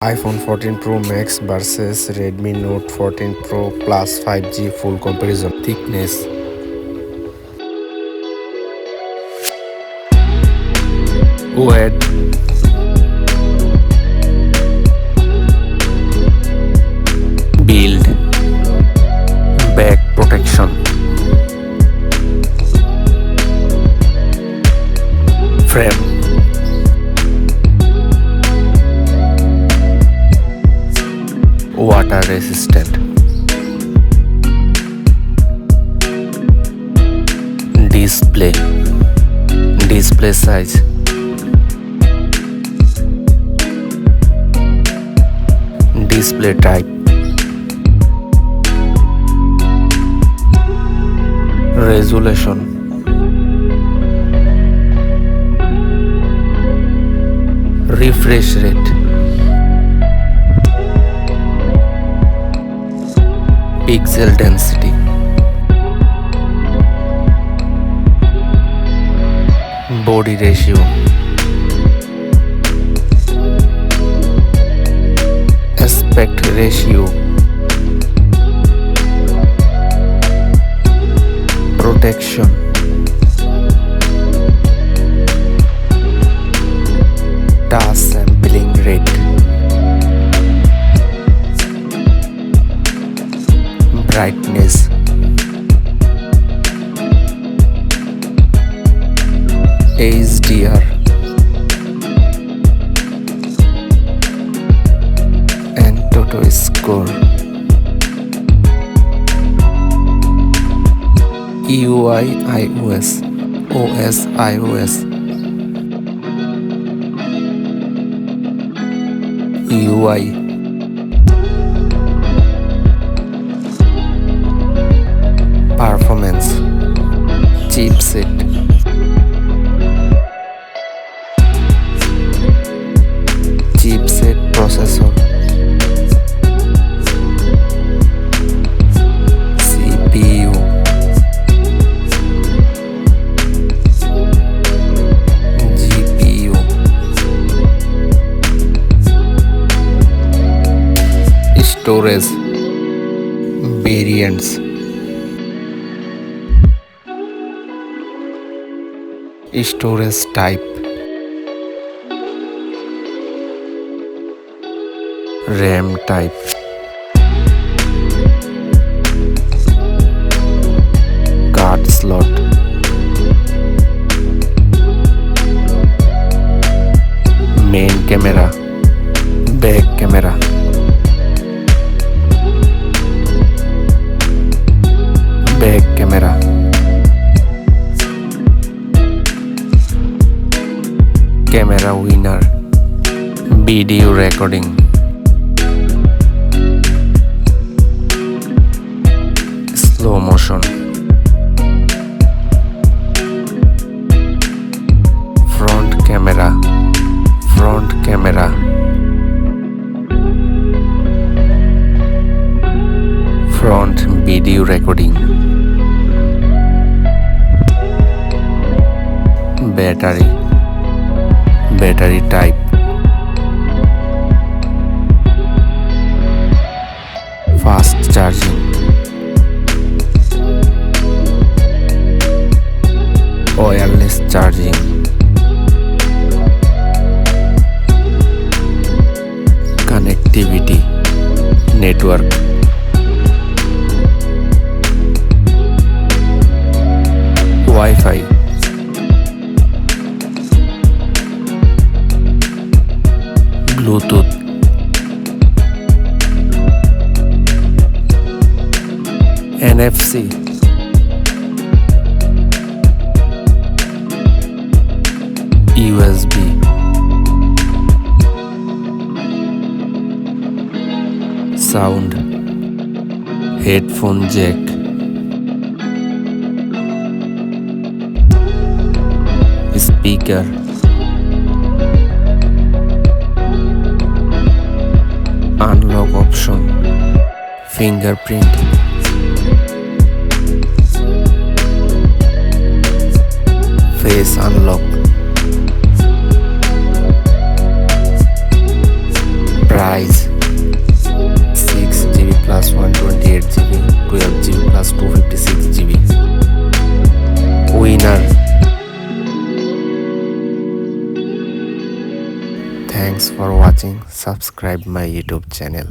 iPhone 14 Pro Max versus Redmi Note 14 Pro Plus 5G full comparison. Thickness, weight, build, back protection, frame, water resistant, display size, display type, resolution, refresh rate, pixel density, body ratio, aspect ratio, protection, touch sampling rate, brightness, HDR, and Toto score. UI iOS, OS iOS, UI, performance, chipset, processor, CPU, GPU, storage variants, storage type, RAM type, card slot, main camera, back camera, back camera, camera winner, video recording, slow motion, front camera, front video recording, battery type, fast charging, wireless charging, connectivity, network, Wi-Fi, Bluetooth, NFC, USB, sound, headphone jack, speaker, unlock option, fingerprint, face unlock, Price 6 GB plus 128 GB, 12 GB plus 256 GB. Winner. Thanks for watching. Subscribe my YouTube channel.